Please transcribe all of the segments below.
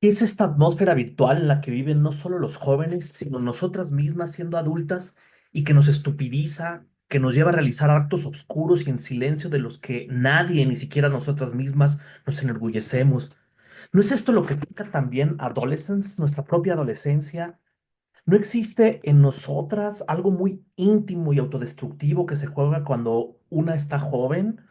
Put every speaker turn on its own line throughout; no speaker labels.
¿Qué es esta atmósfera virtual en la que viven no solo los jóvenes, sino nosotras mismas siendo adultas y que nos estupidiza, que nos lleva a realizar actos oscuros y en silencio de los que nadie, ni siquiera nosotras mismas, nos enorgullecemos? ¿No es esto lo que toca también Adolescence, nuestra propia adolescencia? ¿No existe en nosotras algo muy íntimo y autodestructivo que se juega cuando una está joven?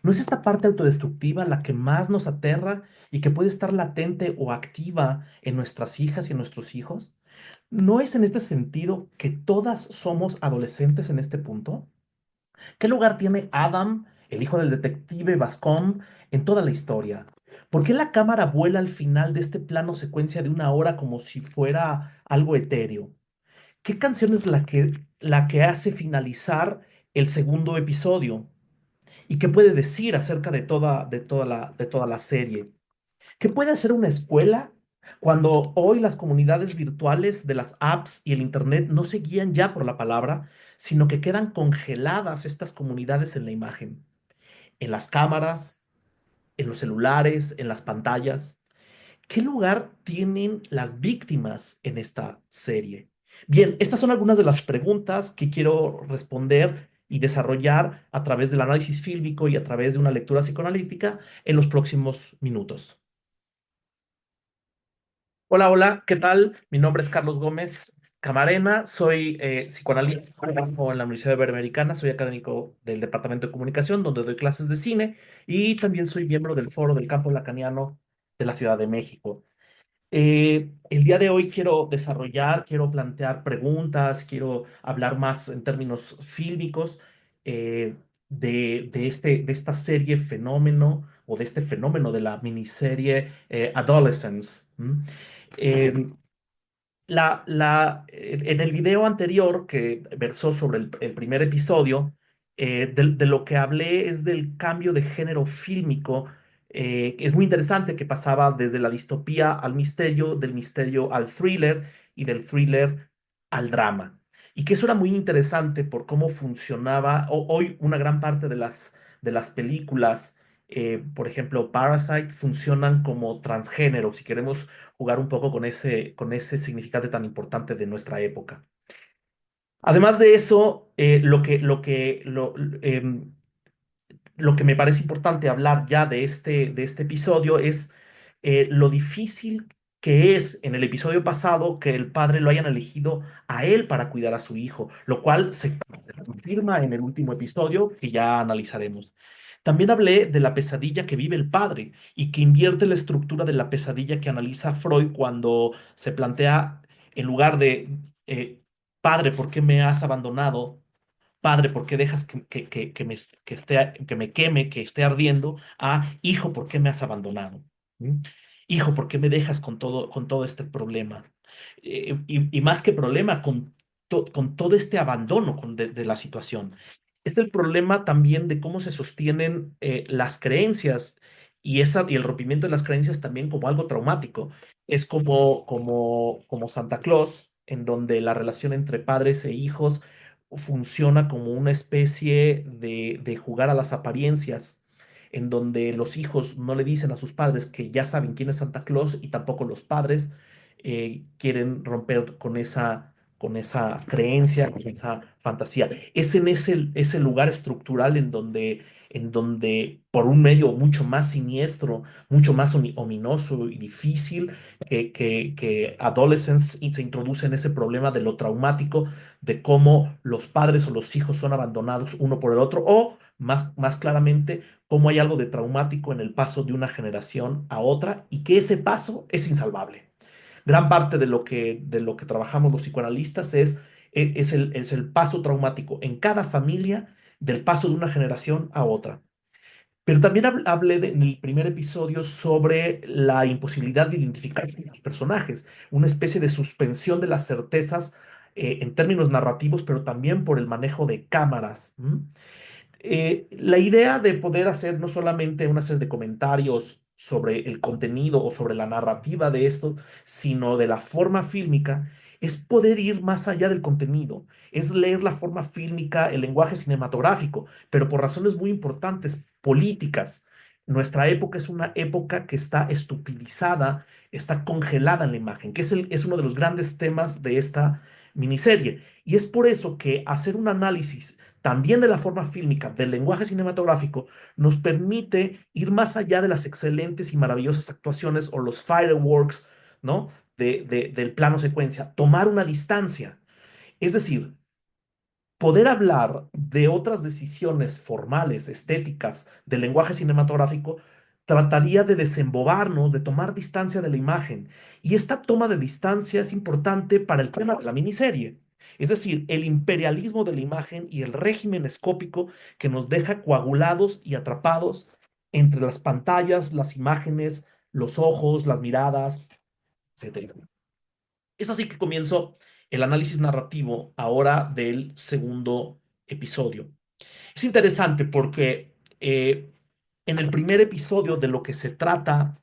¿No es esta parte autodestructiva la que más nos aterra y que puede estar latente o activa en nuestras hijas y en nuestros hijos? ¿No es en este sentido que todas somos adolescentes en este punto? ¿Qué lugar tiene Adam, el hijo del detective Bascom, en toda la historia? ¿Por qué la cámara vuela al final de este plano secuencia de una hora como si fuera algo etéreo? ¿Qué canción es la que hace finalizar el segundo episodio? ¿Y qué puede decir acerca de toda la serie? ¿Qué puede hacer una escuela cuando hoy las comunidades virtuales de las apps y el internet no se guían ya por la palabra, sino que quedan congeladas estas comunidades en la imagen, en las cámaras, en los celulares, en las pantallas? ¿Qué lugar tienen las víctimas en esta serie? Bien, estas son algunas de las preguntas que quiero responder y desarrollar a través del análisis fílmico y a través de una lectura psicoanalítica en los próximos minutos. Hola, hola, ¿qué tal? Mi nombre es Carlos Gómez Camarena, soy psicoanalista, trabajo en la Universidad Iberoamericana, soy académico del Departamento de Comunicación, donde doy clases de cine y también soy miembro del Foro del Campo Lacaniano de la Ciudad de México. El día de hoy quiero plantear preguntas, quiero hablar más en términos fílmicos de esta serie fenómeno o de este fenómeno de la miniserie Adolescence. ¿M? Eh, en el video anterior que versó sobre el primer episodio, de lo que hablé es del cambio de género fílmico, que es muy interesante, que pasaba desde la distopía al misterio, del misterio al thriller y del thriller al drama. Y que eso era muy interesante por cómo funcionaba. Hoy una gran parte de las películas, por ejemplo, Parasite, funcionan como transgénero, si queremos jugar un poco con ese significado tan importante de nuestra época. Además de eso, lo que me parece importante hablar ya de este episodio es lo difícil que es en el episodio pasado que el padre lo hayan elegido a él para cuidar a su hijo, lo cual se confirma en el último episodio que ya analizaremos. También hablé de la pesadilla que vive el padre y que invierte la estructura de la pesadilla que analiza Freud cuando se plantea, en lugar de padre, ¿por qué me has abandonado? Padre, ¿por qué dejas que me queme, que esté ardiendo? A hijo, ¿por qué me has abandonado? ¿Mm? Hijo, ¿por qué me dejas con todo este problema? Y más que problema, con todo este abandono de la situación. Es el problema también de cómo se sostienen las creencias y el rompimiento de las creencias también como algo traumático. Es como Santa Claus, en donde la relación entre padres e hijos funciona como una especie de jugar a las apariencias, en donde los hijos no le dicen a sus padres que ya saben quién es Santa Claus y tampoco los padres quieren romper con esa creencia, con esa fantasía. Es en ese lugar estructural en donde por un medio mucho más siniestro, mucho más ominoso y difícil, que Adolescence se introduce en ese problema de lo traumático, de cómo los padres o los hijos son abandonados uno por el otro, o más claramente, cómo hay algo de traumático en el paso de una generación a otra y que ese paso es insalvable. Gran parte de lo que trabajamos los psicoanalistas es el paso traumático en cada familia del paso de una generación a otra. Pero también hablé en el primer episodio sobre la imposibilidad de identificarse con los personajes, una especie de suspensión de las certezas en términos narrativos, pero también por el manejo de cámaras. La idea de poder hacer no solamente una serie de comentarios sobre el contenido o sobre la narrativa de esto, sino de la forma fílmica, es poder ir más allá del contenido, es leer la forma fílmica, el lenguaje cinematográfico, pero por razones muy importantes, políticas. Nuestra época es una época que está estupidizada está congelada en la imagen, que es uno de los grandes temas de esta miniserie. Y es por eso que hacer un análisis también de la forma fílmica, del lenguaje cinematográfico, nos permite ir más allá de las excelentes y maravillosas actuaciones o los fireworks, ¿no? Del plano secuencia, tomar una distancia. Es decir, poder hablar de otras decisiones formales, estéticas, del lenguaje cinematográfico, trataría de desembobarnos, de tomar distancia de la imagen. Y esta toma de distancia es importante para el tema de la miniserie. Es decir, el imperialismo de la imagen y el régimen escópico que nos deja coagulados y atrapados entre las pantallas, las imágenes, los ojos, las miradas, etcétera. Es así que comienzo el análisis narrativo ahora del segundo episodio. Es interesante porque en el primer episodio de lo que se trata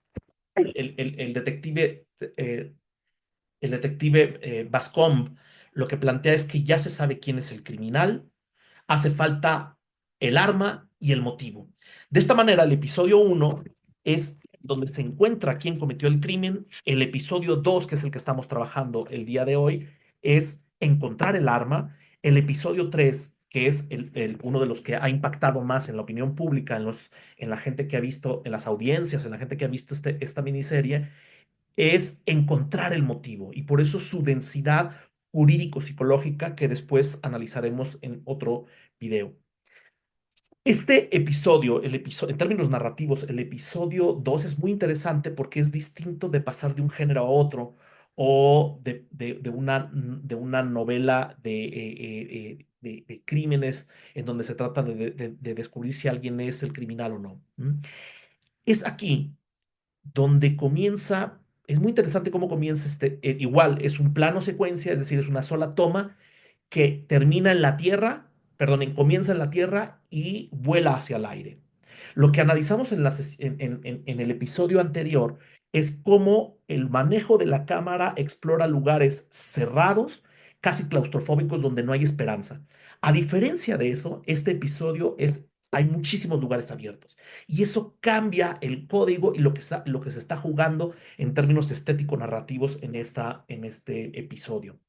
el detective, el detective Bascom lo que plantea es que ya se sabe quién es el criminal, hace falta el arma y el motivo. De esta manera, el episodio uno es donde se encuentra quién cometió el crimen. El episodio 2, que es el que estamos trabajando el día de hoy, es encontrar el arma. El episodio 3, que es uno de los que ha impactado más en la opinión pública, en la gente que ha visto, en las audiencias, en la gente que ha visto esta miniserie, es encontrar el motivo y por eso su densidad jurídico-psicológica que después analizaremos en otro video. Este episodio, en términos narrativos, el episodio 2 es muy interesante porque es distinto de pasar de un género a otro o de una novela de crímenes en donde se trata de descubrir si alguien es el criminal o no. ¿Mm? Es aquí donde comienza, es muy interesante cómo comienza igual, es un plano secuencia, es decir, es una sola toma que termina en la Tierra, perdón, comienza en la Tierra y vuela hacia el aire. Lo que analizamos en el episodio anterior es cómo el manejo de la cámara explora lugares cerrados, casi claustrofóbicos, donde no hay esperanza. A diferencia de eso, este episodio hay muchísimos lugares abiertos. Y eso cambia el código y lo que se está jugando en términos estético-narrativos en este episodio.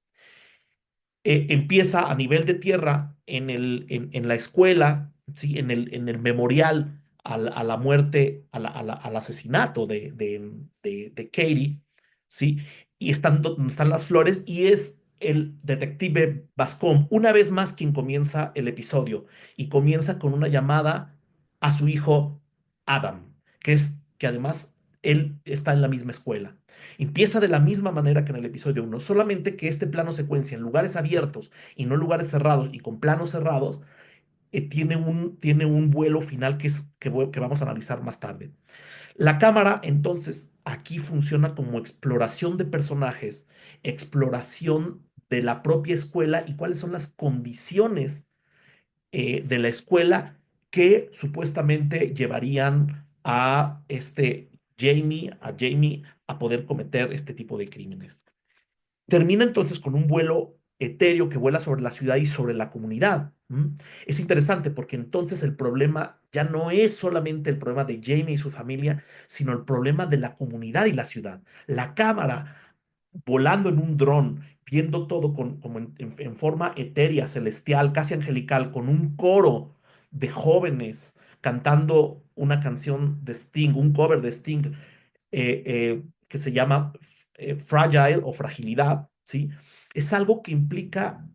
Empieza a nivel de tierra en la escuela, ¿sí? En el memorial a la muerte, al asesinato de Katie, ¿sí? Y donde están las flores, y es el detective Bascom, una vez más quien comienza el episodio, y comienza con una llamada a su hijo Adam, que además él está en la misma escuela. Empieza de la misma manera que en el episodio uno, solamente que este plano secuencia en lugares abiertos y no en lugares cerrados y con planos cerrados, tiene un vuelo final que vamos a analizar más tarde. La cámara, entonces, aquí funciona como exploración de personajes, exploración de la propia escuela y cuáles son las condiciones de la escuela que supuestamente llevarían a Jamie a poder cometer este tipo de crímenes. Termina entonces con un vuelo etéreo que vuela sobre la ciudad y sobre la comunidad. ¿M? Es interesante porque entonces el problema ya no es solamente el problema de Jamie y su familia, sino el problema de la comunidad y la ciudad. La cámara volando en un dron, viendo todo como en forma etérea, celestial, casi angelical, con un coro de jóvenes cantando una canción de Sting, un cover de Sting, que se llama Fragile o Fragilidad, ¿sí? Es algo que implica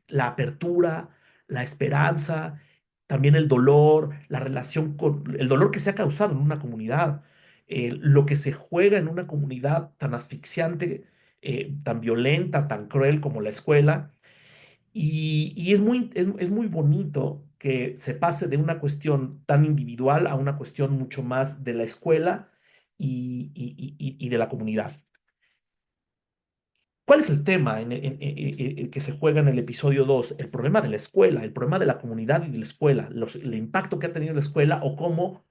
la apertura, la esperanza, también el dolor, la relación con el dolor que se ha causado en una comunidad, lo que se juega en una comunidad tan asfixiante, tan violenta, tan cruel como la escuela. Y es muy bonito que se pase de una cuestión tan individual a una cuestión mucho más de la escuela y de la comunidad. ¿Cuál es el tema que se juega en el episodio 2? El problema de la escuela, el problema de la comunidad y de la escuela, el impacto que ha tenido la escuela o cómo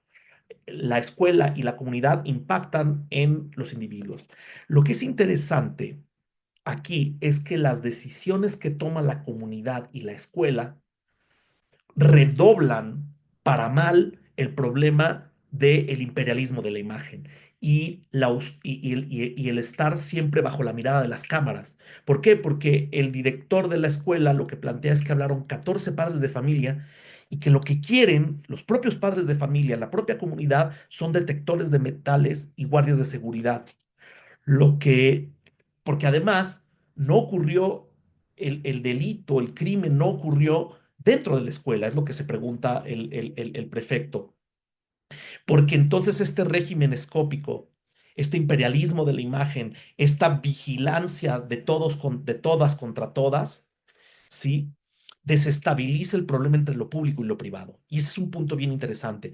la escuela y la comunidad impactan en los individuos. Lo que es interesante aquí es que las decisiones que toma la comunidad y la escuela redoblan para mal el problema del imperialismo de la imagen. y el estar siempre bajo la mirada de las cámaras. ¿Por qué? Porque el director de la escuela lo que plantea es que hablaron 14 padres de familia y que lo que quieren los propios padres de familia, la propia comunidad, son detectores de metales y guardias de seguridad. Lo que, porque además no ocurrió el delito, el crimen no ocurrió dentro de la escuela, es lo que se pregunta el prefecto. Porque entonces este régimen escópico, este imperialismo de la imagen, esta vigilancia de todos de todas contra todas, ¿sí? Desestabiliza el problema entre lo público y lo privado. Y ese es un punto bien interesante.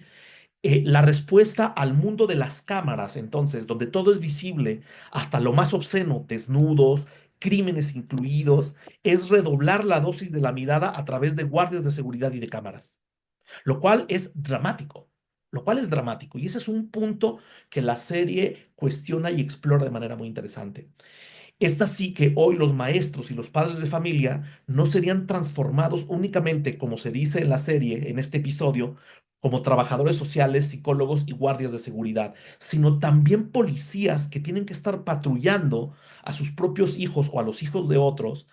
La respuesta al mundo de las cámaras, entonces, donde todo es visible, hasta lo más obsceno, desnudos, crímenes incluidos, es redoblar la dosis de la mirada a través de guardias de seguridad y de cámaras, lo cual es dramático, lo cual es dramático. Y ese es un punto que la serie cuestiona y explora de manera muy interesante. Esta sí que hoy los maestros y los padres de familia no serían transformados únicamente, como se dice en la serie, en este episodio, como trabajadores sociales, psicólogos y guardias de seguridad, sino también policías que tienen que estar patrullando a sus propios hijos o a los hijos de otros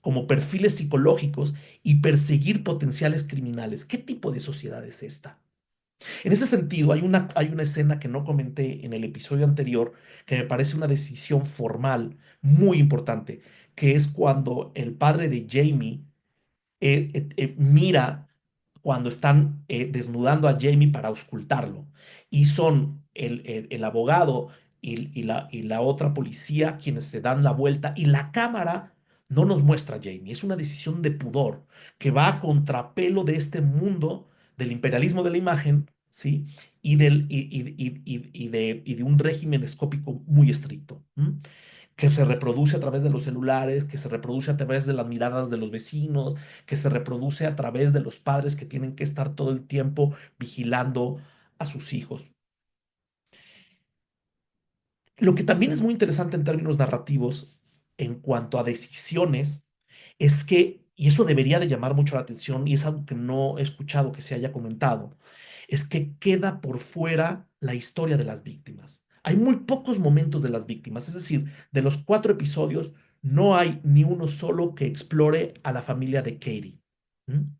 como perfiles psicológicos y perseguir potenciales criminales. ¿Qué tipo de sociedad es esta? En ese sentido, hay una escena que no comenté en el episodio anterior que me parece una decisión formal muy importante, que es cuando el padre de Jamie mira cuando están desnudando a Jamie para auscultarlo. Y son el abogado y la otra policía quienes se dan la vuelta y la cámara no nos muestra a Jamie. Es una decisión de pudor que va a contrapelo de este mundo del imperialismo de la imagen, ¿sí? Y de un régimen escópico muy estricto. ¿M? Que se reproduce a través de los celulares, que se reproduce a través de las miradas de los vecinos, que se reproduce a través de los padres que tienen que estar todo el tiempo vigilando a sus hijos. Lo que también es muy interesante en términos narrativos en cuanto a decisiones es que, y eso debería de llamar mucho la atención y es algo que no he escuchado que se haya comentado, es que queda por fuera la historia de las víctimas. Hay muy pocos momentos de las víctimas, es decir, de los 4 episodios no hay ni uno solo que explore a la familia de Katie. ¿Mm?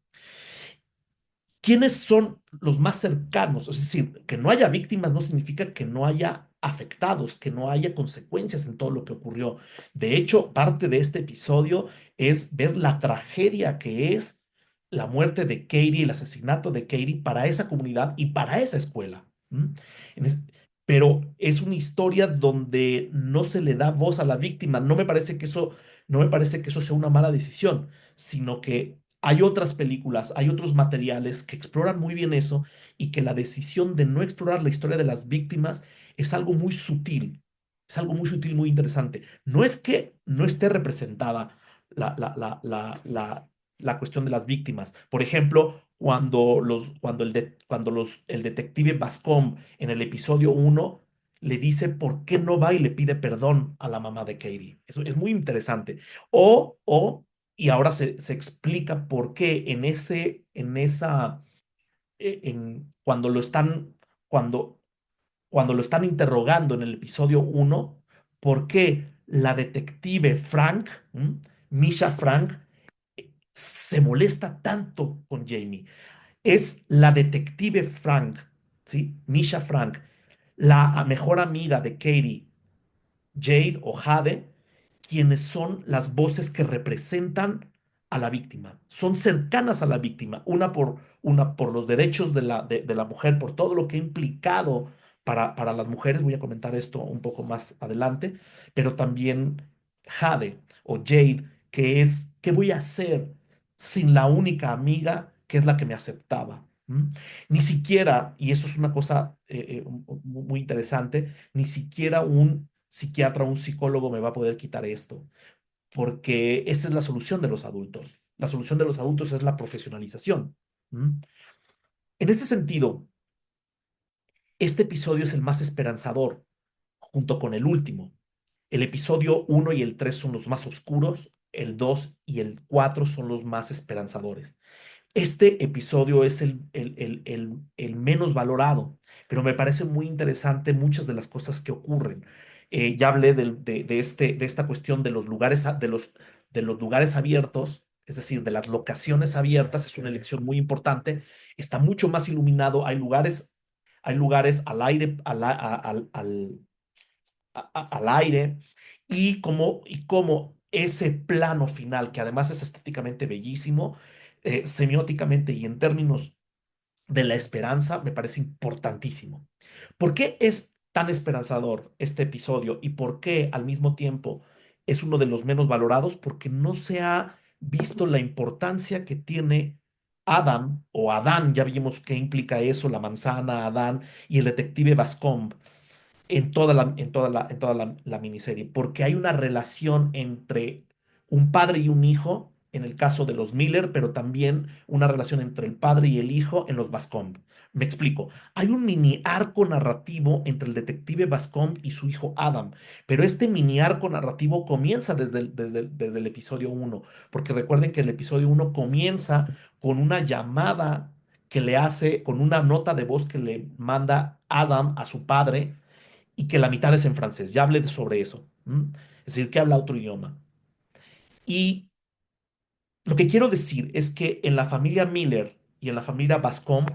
¿Quiénes son los más cercanos? Es decir, que no haya víctimas no significa que no haya afectados, que no haya consecuencias en todo lo que ocurrió. De hecho, parte de este episodio es ver la tragedia que es la muerte de Katie, el asesinato de Katie para esa comunidad y para esa escuela. ¿Mm? En es- Pero es una historia donde no se le da voz a la víctima. No me parece que eso sea una mala decisión, sino que hay otras películas, hay otros materiales que exploran muy bien eso y que la decisión de no explorar la historia de las víctimas es algo muy sutil, es algo muy sutil, muy interesante. No es que no esté representada la cuestión de las víctimas. Por ejemplo, cuando el detective Bascom en el episodio 1 le dice por qué no va y le pide perdón a la mamá de Katie. Eso es muy interesante. Y ahora se explica por qué cuando, cuando lo están interrogando en el episodio 1, por qué la detective Frank, ¿m? Misha Frank, se molesta tanto con Jamie. Es la detective Frank, ¿sí? Misha Frank, la mejor amiga de Katie, Jade o Jade, quienes son las voces que representan a la víctima. Son cercanas a la víctima, una por los derechos de la mujer, por todo lo que ha implicado para las mujeres. Voy a comentar esto un poco más adelante, pero también Jade o Jade, que es, ¿qué voy a hacer sin la única amiga que es la que me aceptaba? ¿Mm? Ni siquiera, y eso es una cosa muy interesante, ni siquiera un psiquiatra o un psicólogo me va a poder quitar esto, porque esa es la solución de los adultos. La solución de los adultos es la profesionalización. ¿Mm? En este sentido, este episodio es el más esperanzador, junto con el último. El episodio 1 y el 3 son los más oscuros, el 2 y el 4 son los más esperanzadores. Este episodio es el menos valorado, pero me parece muy interesante muchas de las cosas que ocurren. Ya hablé de esta cuestión de los lugares, de los lugares abiertos, es decir, de las locaciones abiertas, es una elección muy importante. Está mucho más iluminado, hay lugares al aire, al aire, y como ese plano final, que además es estéticamente bellísimo, semióticamente y en términos de la esperanza, me parece importantísimo. ¿Por qué es tan esperanzador este episodio y por qué al mismo tiempo es uno de los menos valorados? Porque no se ha visto la importancia que tiene Adam o Adán, ya vimos qué implica eso, la manzana, Adán y el detective Bascombe en toda la miniserie, porque hay una relación entre un padre y un hijo en el caso de los Miller, pero también una relación entre el padre y el hijo en los Bascombe. Me explico. Hay un mini arco narrativo entre el detective Bascombe y su hijo Adam, pero este mini arco narrativo comienza desde el episodio uno, porque recuerden que el episodio uno comienza con una llamada que le hace, con una nota de voz que le manda Adam a su padre y que la mitad es en francés. Ya hablé sobre eso. Es decir, que habla otro idioma. Y lo que quiero decir es que en la familia Miller y en la familia Bascom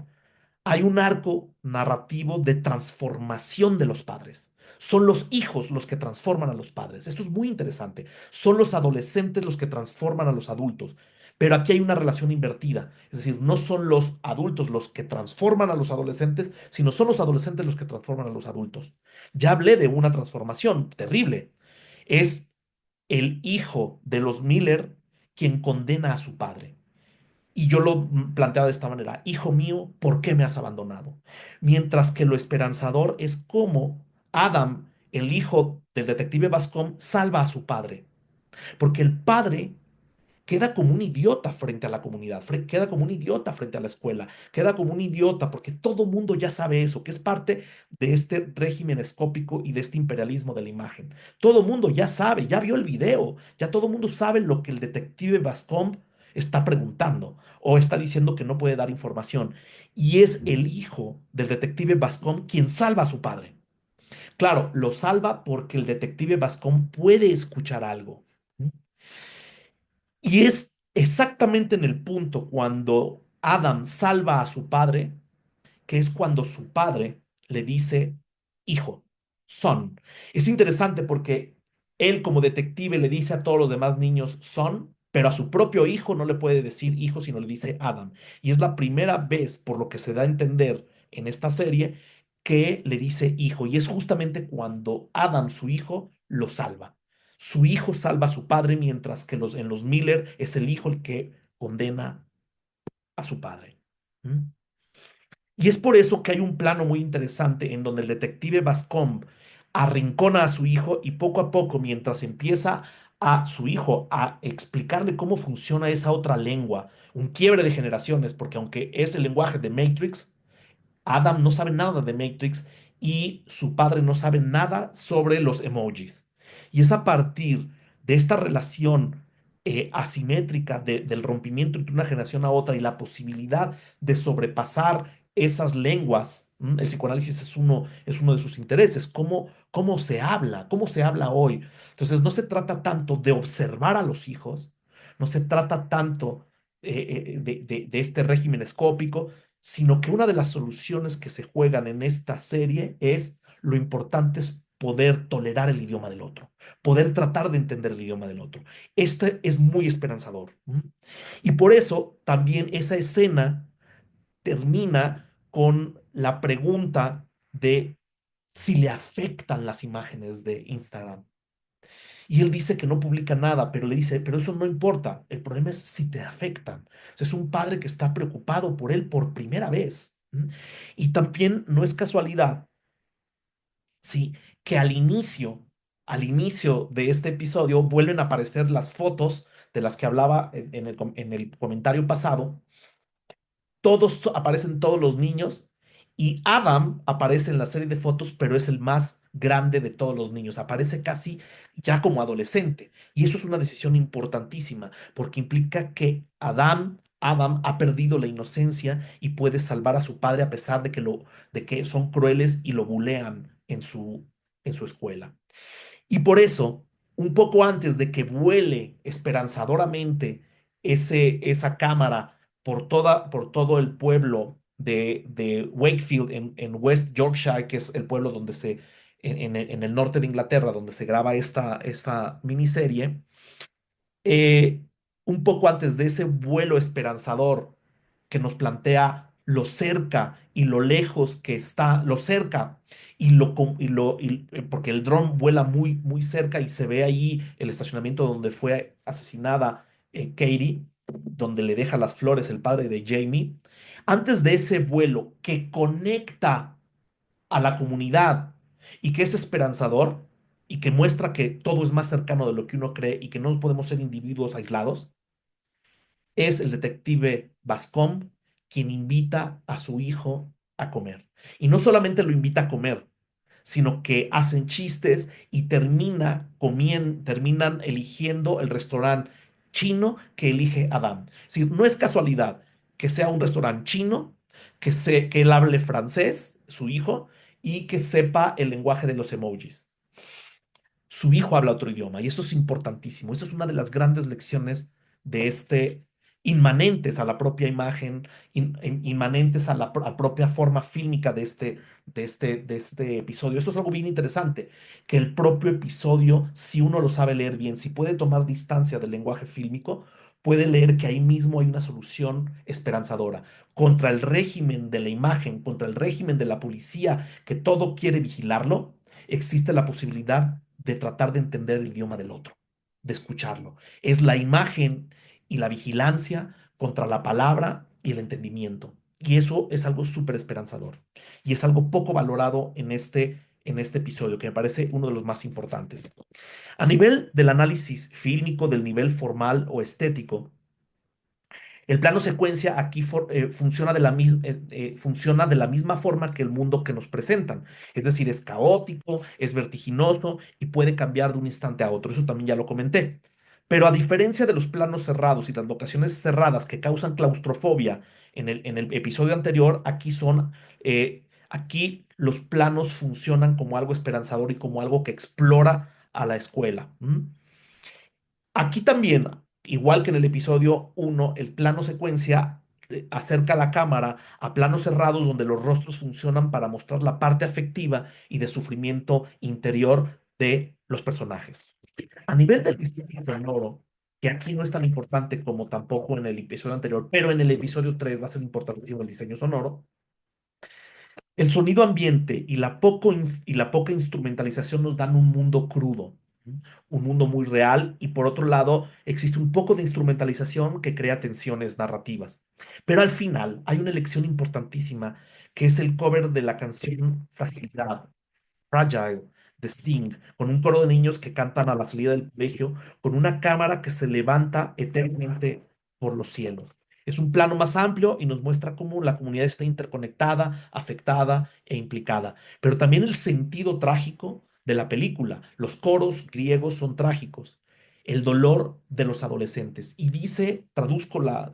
hay un arco narrativo de transformación de los padres. Son los hijos los que transforman a los padres. Esto es muy interesante. Son los adolescentes los que transforman a los adultos. Pero aquí hay una relación invertida. Es decir, no son los adultos los que transforman a los adolescentes, sino son los adolescentes los que transforman a los adultos. Ya hablé de una transformación terrible. Es el hijo de los Miller quien condena a su padre. Y yo lo planteaba de esta manera: hijo mío, ¿por qué me has abandonado? Mientras que lo esperanzador es cómo Adam, el hijo del detective Bascom, salva a su padre. Porque el padre queda como un idiota frente a la comunidad, queda como un idiota frente a la escuela, queda como un idiota porque todo mundo ya sabe eso, que es parte de este régimen escópico y de este imperialismo de la imagen. Todo mundo ya sabe, ya vio el video, ya todo mundo sabe lo que el detective Bascom está preguntando o está diciendo que no puede dar información. Y es el hijo del detective Bascom quien salva a su padre. Claro, lo salva porque el detective Bascom puede escuchar algo. Y es exactamente en el punto cuando Adam salva a su padre, que es cuando su padre le dice, hijo, son. Es interesante porque él como detective le dice a todos los demás niños son, pero a su propio hijo no le puede decir hijo, sino le dice Adam. Y es la primera vez, por lo que se da a entender en esta serie, que le dice hijo. Y es justamente cuando Adam, su hijo, lo salva. Su hijo salva a su padre, mientras que en los Miller es el hijo el que condena a su padre. ¿Mm? Y es por eso que hay un plano muy interesante en donde el detective Bascom arrincona a su hijo y poco a poco, mientras empieza a su hijo a explicarle cómo funciona esa otra lengua, un quiebre de generaciones, porque aunque es el lenguaje de Matrix, Adam no sabe nada de Matrix y su padre no sabe nada sobre los emojis. Y es a partir de esta relación asimétrica del rompimiento entre una generación a otra y la posibilidad de sobrepasar esas lenguas. El psicoanálisis es uno de sus intereses, cómo se habla hoy. Entonces, no se trata tanto de observar a los hijos, no se trata tanto de este régimen escópico, sino que una de las soluciones que se juegan en esta serie es lo importante es poder tolerar el idioma del otro, poder tratar de entender el idioma del otro. Este es muy esperanzador. Y por eso también esa escena termina con la pregunta de si le afectan las imágenes de Instagram. Y él dice que no publica nada, pero le dice, pero eso no importa, el problema es si te afectan. O sea, es un padre que está preocupado por él por primera vez. Y también no es casualidad, sí, que al inicio de este episodio vuelven a aparecer las fotos de las que hablaba en el comentario pasado. Aparecen todos los niños y Adam aparece en la serie de fotos, pero es el más grande de todos los niños. Aparece casi ya como adolescente. Y eso es una decisión importantísima porque implica que Adam Adam ha perdido la inocencia y puede salvar a su padre a pesar de que son crueles y lo bulean en su escuela. Y por eso, un poco antes de que vuele esperanzadoramente esa cámara por todo el pueblo de Wakefield en West Yorkshire, que es el pueblo en el norte de Inglaterra, donde se graba esta miniserie, eh, un poco antes de ese vuelo esperanzador que nos plantea lo cerca y lo lejos que está, lo cerca porque el dron vuela muy cerca y se ve ahí el estacionamiento donde fue asesinada Katie, donde le deja las flores el padre de Jamie. Antes de ese vuelo que conecta a la comunidad y que es esperanzador y que muestra que todo es más cercano de lo que uno cree y que no podemos ser individuos aislados, es el detective Bascom quien invita a su hijo a comer. Y no solamente lo invita a comer, sino que hacen chistes y terminan eligiendo el restaurante chino que elige Adam. Es decir, no es casualidad que sea un restaurante chino, que él hable francés, su hijo, y que sepa el lenguaje de los emojis. Su hijo habla otro idioma y eso es importantísimo. Eso es una de las grandes lecciones de inmanentes a la propia imagen, inmanentes a la propia forma fílmica de este episodio. Eso es algo bien interesante, que el propio episodio, si uno lo sabe leer bien, si puede tomar distancia del lenguaje fílmico, puede leer que ahí mismo hay una solución esperanzadora contra el régimen de la imagen, contra el régimen de la policía que todo quiere vigilarlo. Existe la posibilidad de tratar de entender el idioma del otro, de escucharlo. Es la imagen y la vigilancia contra la palabra y el entendimiento. Y eso es algo súper esperanzador. Y es algo poco valorado en este episodio, que me parece uno de los más importantes. A nivel del análisis fílmico, del nivel formal o estético, el plano secuencia aquí funciona de la misma forma que el mundo que nos presentan. Es decir, es caótico, es vertiginoso y puede cambiar de un instante a otro. Eso también ya lo comenté. Pero a diferencia de los planos cerrados y las locaciones cerradas que causan claustrofobia en el episodio anterior, aquí los planos funcionan como algo esperanzador y como algo que explora a la escuela. Aquí también, igual que en el episodio uno, el plano secuencia acerca la cámara a planos cerrados donde los rostros funcionan para mostrar la parte afectiva y de sufrimiento interior de los personajes. A nivel del diseño sonoro, que aquí no es tan importante como tampoco en el episodio anterior, pero en el episodio 3 va a ser importantísimo el diseño sonoro. El sonido ambiente y la poca instrumentalización nos dan un mundo crudo, ¿sí? Un mundo muy real y por otro lado existe un poco de instrumentalización que crea tensiones narrativas. Pero al final hay una elección importantísima que es el cover de la canción Fragilidad, Fragile, de Sting, con un coro de niños que cantan a la salida del colegio, con una cámara que se levanta eternamente por los cielos. Es un plano más amplio y nos muestra cómo la comunidad está interconectada, afectada e implicada. Pero también el sentido trágico de la película. Los coros griegos son trágicos. El dolor de los adolescentes. Y dice, traduzco la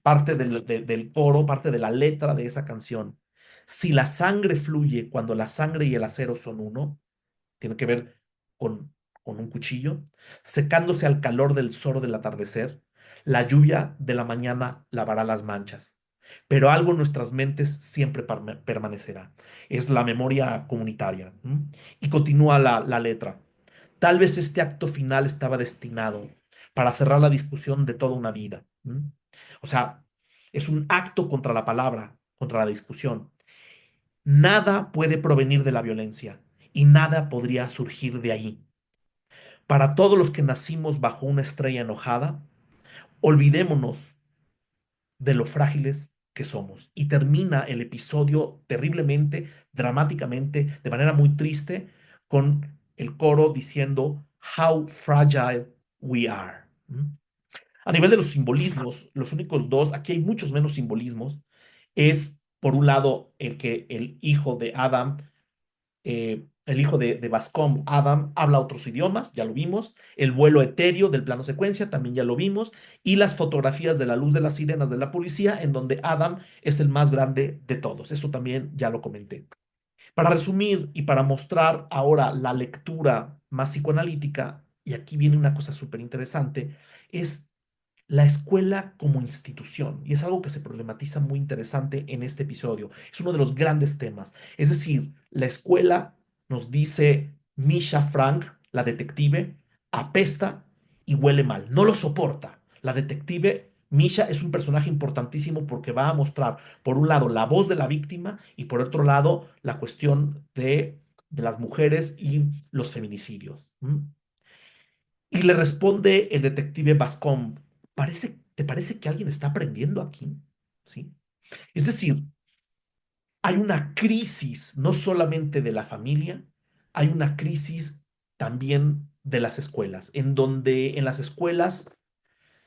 parte del coro, parte de la letra de esa canción. Si la sangre fluye cuando la sangre y el acero son uno, tiene que ver con, con un cuchillo, secándose al calor del sol del atardecer, la lluvia de la mañana lavará las manchas. Pero algo en nuestras mentes siempre permanecerá. Es la memoria comunitaria. ¿M? Y continúa la letra. Tal vez este acto final estaba destinado para cerrar la discusión de toda una vida. ¿M? O sea, es un acto contra la palabra, contra la discusión. Nada puede provenir de la violencia y nada podría surgir de ahí. Para todos los que nacimos bajo una estrella enojada, olvidémonos de lo frágiles que somos. Y termina el episodio terriblemente, dramáticamente, de manera muy triste, con el coro diciendo How fragile we are. ¿Mm? A nivel de los simbolismos, los únicos dos, aquí hay muchos menos simbolismos, es por un lado el que el hijo de Adam el hijo de Bascom, Adam, habla otros idiomas, ya lo vimos. El vuelo etéreo del plano secuencia, también ya lo vimos. Y las fotografías de la luz de las sirenas de la policía, en donde Adam es el más grande de todos. Eso también ya lo comenté. Para resumir y para mostrar ahora la lectura más psicoanalítica, y aquí viene una cosa súper interesante, es la escuela como institución, y es algo que se problematiza muy interesante en este episodio. Es uno de los grandes temas. Es decir, la escuela, nos dice Misha Frank, la detective, apesta y huele mal. No lo soporta. La detective Misha es un personaje importantísimo porque va a mostrar, por un lado, la voz de la víctima y por otro lado, la cuestión de las mujeres y los feminicidios. ¿Mm? Y le responde el detective Bascom, ¿te parece que alguien está aprendiendo aquí? ¿Sí? Es decir, hay una crisis no solamente de la familia, hay una crisis también de las escuelas, en donde en las escuelas,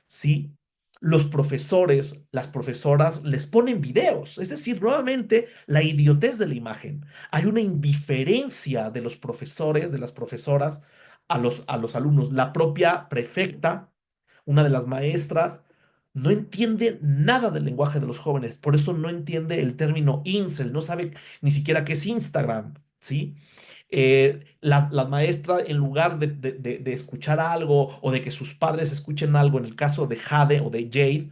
sí, los profesores, las profesoras les ponen videos, es decir, nuevamente la idiotez de la imagen. Hay una indiferencia de los profesores, de las profesoras a los alumnos. La propia prefecta, una de las maestras, no entiende nada del lenguaje de los jóvenes, por eso no entiende el término incel, no sabe ni siquiera qué es Instagram, ¿sí? La maestra, en lugar de escuchar algo o de que sus padres escuchen algo, en el caso de Jade o de Jade,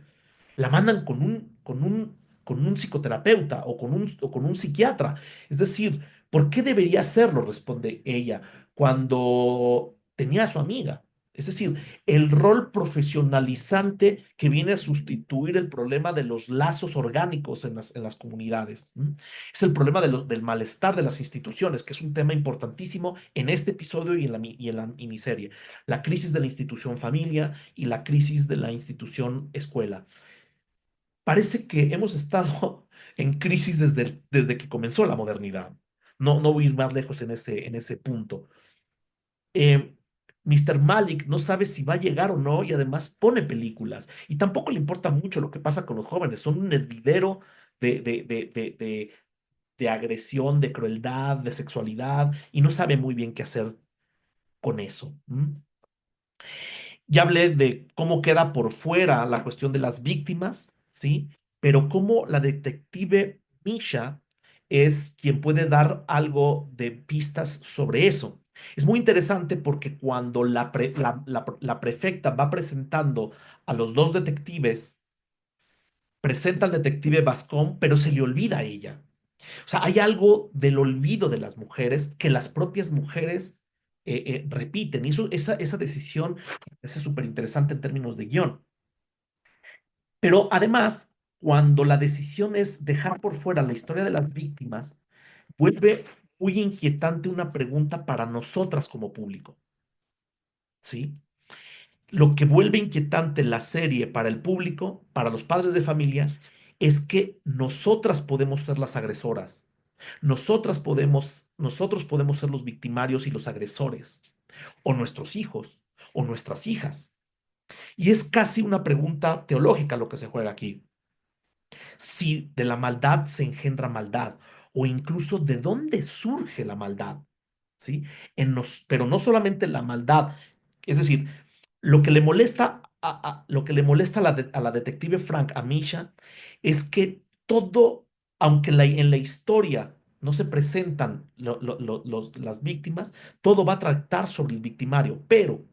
la mandan con un psicoterapeuta o con un psiquiatra. Es decir, ¿por qué debería hacerlo? Responde ella, cuando tenía a su amiga. Es decir, el rol profesionalizante que viene a sustituir el problema de los lazos orgánicos en las comunidades. ¿M? Es el problema del malestar de las instituciones, que es un tema importantísimo en este episodio y en la miniserie. La crisis de la institución familia y la crisis de la institución escuela. Parece que hemos estado en crisis desde que comenzó la modernidad. No voy a ir más lejos en ese punto. Eh, Mr. Malik no sabe si va a llegar o no y además pone películas. Y tampoco le importa mucho lo que pasa con los jóvenes. Son un hervidero de, de, de, de, de, de agresión, de crueldad, de sexualidad y no sabe muy bien qué hacer con eso. ¿M? Ya hablé de cómo queda por fuera la cuestión de las víctimas, ¿sí? Pero cómo la detective Misha es quien puede dar algo de pistas sobre eso. Es muy interesante porque cuando la prefecta va presentando a los dos detectives, presenta al detective Bascom, pero se le olvida a ella. O sea, hay algo del olvido de las mujeres que las propias mujeres repiten. Y esa decisión es súper interesante en términos de guión. Pero además, cuando la decisión es dejar por fuera la historia de las víctimas, vuelve muy inquietante una pregunta para nosotras como público. ¿Sí? Lo que vuelve inquietante la serie para el público, para los padres de familia, es que nosotras podemos ser las agresoras. Nosotros podemos ser los victimarios y los agresores, o nuestros hijos, o nuestras hijas. Y es casi una pregunta teológica lo que se juega aquí. Si de la maldad se engendra maldad, o incluso de dónde surge la maldad, ¿sí? Pero no solamente la maldad, es decir, lo que le molesta a la detective Frank, a Misha, es que todo, aunque en la historia no se presentan las víctimas, todo va a tratar sobre el victimario. Pero,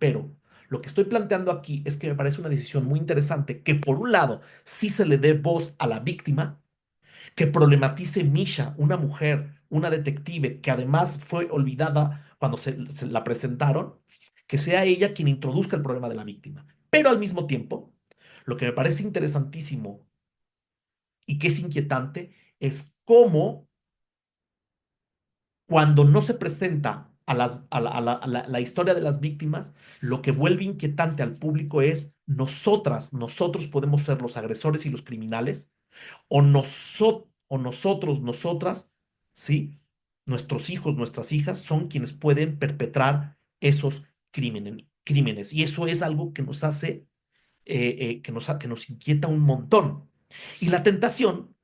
lo que estoy planteando aquí es que me parece una decisión muy interesante que por un lado sí se le dé voz a la víctima, que problematice Misha, una mujer, una detective que además fue olvidada cuando se la presentaron, que sea ella quien introduzca el problema de la víctima. Pero al mismo tiempo, lo que me parece interesantísimo y que es inquietante es cómo cuando no se presenta la historia de las víctimas, lo que vuelve inquietante al público es nosotros podemos ser los agresores y los criminales, o nosotros, nosotras, ¿sí? Nuestros hijos, nuestras hijas son quienes pueden perpetrar esos crímenes. Y eso es algo que nos hace, que nos inquieta un montón. Y la tentación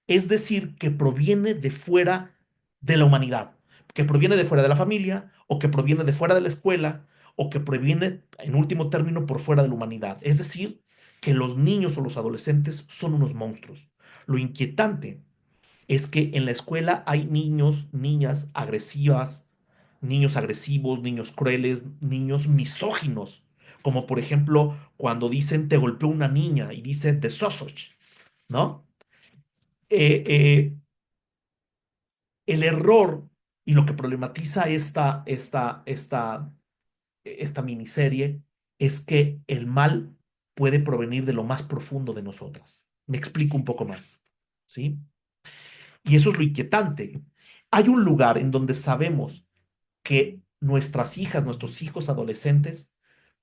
es decir que proviene de fuera de la humanidad. que proviene de fuera de la familia, o que proviene de fuera de la escuela, o que proviene, en último término, por fuera de la humanidad. Es decir, que los niños o los adolescentes son unos monstruos. Lo inquietante es que en la escuela hay niños, niñas agresivas, niños agresivos, niños crueles, niños misóginos, como por ejemplo cuando dicen te golpeó una niña y dice the sausage, ¿no? Eh, eh, el error y lo que problematiza esta miniserie es que el mal puede provenir de lo más profundo de nosotras. Me explico un poco más, ¿sí? Y eso es lo inquietante. Hay un lugar en donde sabemos que nuestras hijas, nuestros hijos adolescentes,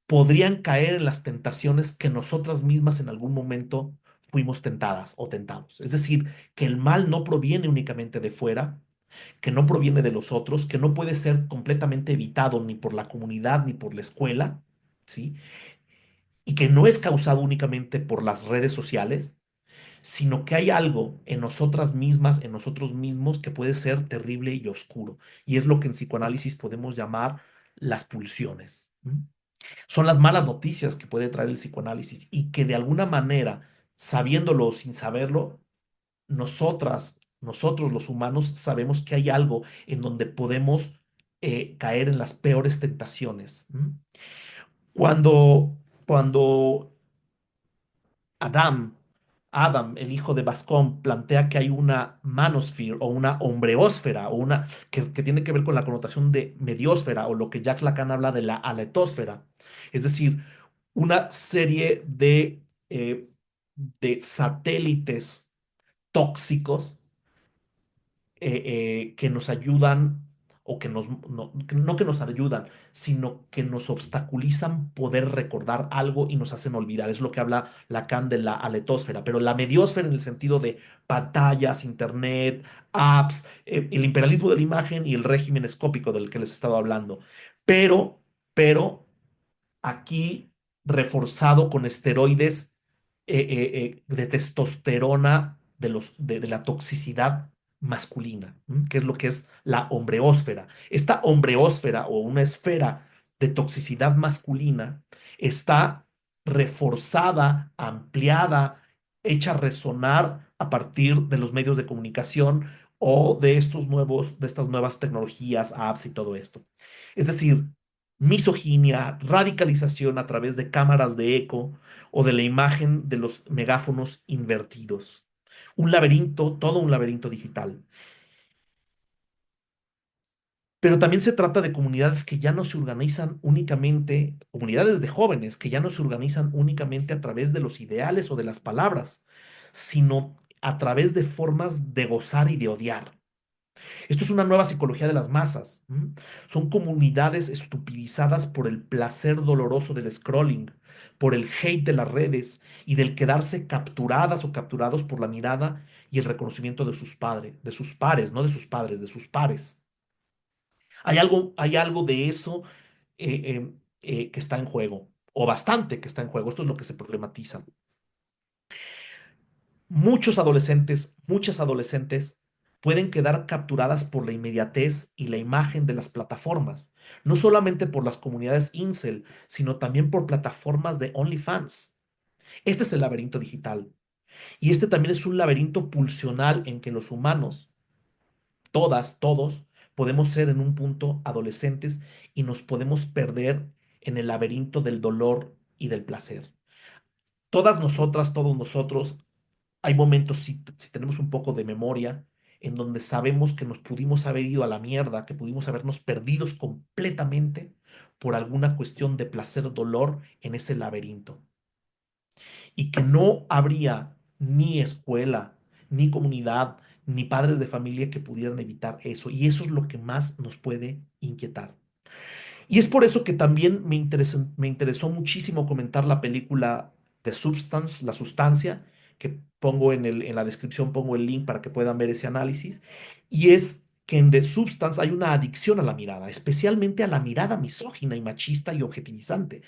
podrían caer en las tentaciones que nosotras mismas en algún momento fuimos tentadas o tentados. Es decir, que el mal no proviene únicamente de fuera, que no proviene de los otros, que no puede ser completamente evitado ni por la comunidad ni por la escuela, ¿sí? Y que no es causado únicamente por las redes sociales, sino que hay algo en nosotras mismas, en nosotros mismos, que puede ser terrible y oscuro. Y es lo que en psicoanálisis podemos llamar las pulsiones. ¿M? Son las malas noticias que puede traer el psicoanálisis y que de alguna manera, sabiéndolo o sin saberlo, nosotros los humanos sabemos que hay algo en donde podemos caer en las peores tentaciones. ¿M? Cuando, cuando Adam, Adam, el hijo de Bascón, plantea que hay una manosphere o una hombreósfera o una que tiene que ver con la connotación de mediósfera o lo que Jacques Lacan habla de la aletosfera, es decir, una serie eh, de satélites tóxicos que nos ayudan o que no que nos ayudan, sino que nos obstaculizan poder recordar algo y nos hacen olvidar. Es lo que habla Lacan de la aletósfera, pero la mediósfera en el sentido de pantallas, internet, apps, el imperialismo de la imagen y el régimen escópico del que les estaba hablando. Pero aquí reforzado con esteroides de testosterona de la toxicidad masculina, ¿m? Que es lo que es la hombreósfera. Esta hombreósfera o una esfera de toxicidad masculina está reforzada, ampliada, hecha resonar a partir de los medios de comunicación o de estas nuevas tecnologías, apps y todo esto. Es decir, misoginia, radicalización a través de cámaras de eco o de la imagen de los megáfonos invertidos. Un laberinto, todo un laberinto digital. Pero también se trata de comunidades que ya no se organizan únicamente, comunidades de jóvenes que ya no se organizan únicamente a través de los ideales o de las palabras, sino a través de formas de gozar y de odiar. Esto es una nueva psicología de las masas. ¿M? Son comunidades estupidizadas por el placer doloroso del scrolling, por el hate de las redes y del quedarse capturadas o capturados por la mirada y el reconocimiento de sus padres, de sus pares, no de sus padres, de sus pares. Hay algo de eso que está en juego, o bastante que está en juego. Esto es lo que se problematiza. Muchas adolescentes pueden quedar capturadas por la inmediatez y la imagen de las plataformas, no solamente por las comunidades incel, sino también por plataformas de OnlyFans. Este es el laberinto digital. Y este también es un laberinto pulsional en que los humanos, todos, podemos ser en un punto adolescentes y nos podemos perder en el laberinto del dolor y del placer. Todas nosotras, todos nosotros hay momentos, si tenemos un poco de memoria, en donde sabemos que nos pudimos haber ido a la mierda, que pudimos habernos perdidos completamente por alguna cuestión de placer, dolor en ese laberinto. Y que no habría ni escuela, ni comunidad, ni padres de familia que pudieran evitar eso. Y eso es lo que más nos puede inquietar. Y es por eso que también me interesó muchísimo comentar la película The Substance, La Sustancia, que pongo en la descripción, pongo el link para que puedan ver ese análisis. Y es que en The Substance hay una adicción a la mirada, especialmente a la mirada misógina y machista y objetivizante.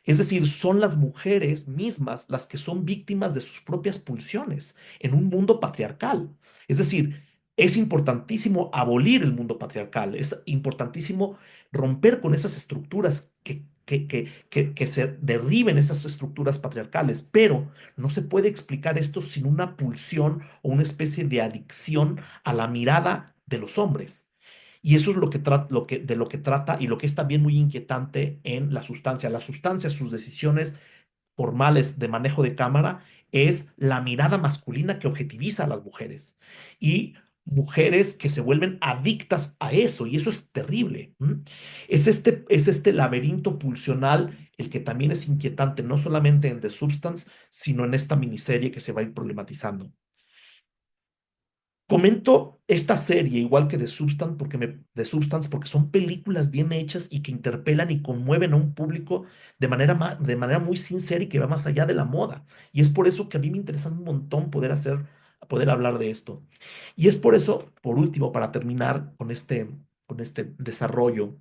Es decir, son las mujeres mismas las que son víctimas de sus propias pulsiones en un mundo patriarcal. Es decir, Es importantísimo abolir el mundo patriarcal, es importantísimo romper con esas estructuras que se derriben esas estructuras patriarcales, pero no se puede explicar esto sin una pulsión o una especie de adicción a la mirada de los hombres. Y eso es de lo que trata y lo que es también muy inquietante en la sustancia. La sustancia, sus decisiones formales de manejo de cámara es la mirada masculina que objetiviza a las mujeres y mujeres que se vuelven adictas a eso y eso es terrible. ¿M? Es este laberinto pulsional el que también es inquietante, no solamente en The Substance, sino en esta miniserie que se va a ir problematizando. Comento esta serie, igual que The Substance, porque son películas bien hechas y que interpelan y conmueven a un público de manera muy sincera y que va más allá de la moda. Y es por eso que a mí me interesa un montón poder hablar de esto. Y es por eso, por último, para terminar con este desarrollo,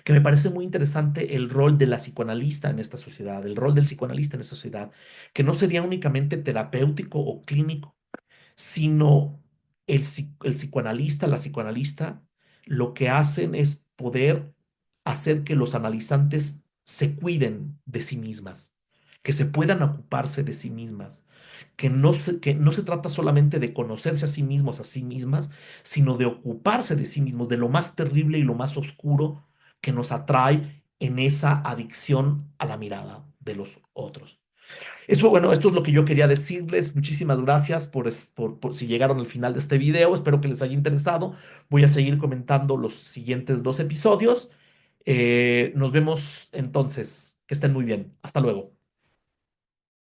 que me parece muy interesante el rol de la psicoanalista en esta sociedad, el rol del psicoanalista en esta sociedad, que no sería únicamente terapéutico o clínico sino el psicoanalista, la psicoanalista, lo que hacen es poder hacer que los analizantes se cuiden de sí mismas, que se puedan ocuparse de sí mismas, que no se trata solamente de conocerse a sí mismos, a sí mismas, sino de ocuparse de sí mismos, de lo más terrible y lo más oscuro que nos atrae en esa adicción a la mirada de los otros. Eso, bueno, esto es lo que yo quería decirles. Muchísimas gracias por si llegaron al final de este video. Espero que les haya interesado. Voy a seguir comentando los siguientes dos episodios. Nos vemos entonces. Que estén muy bien. Hasta luego.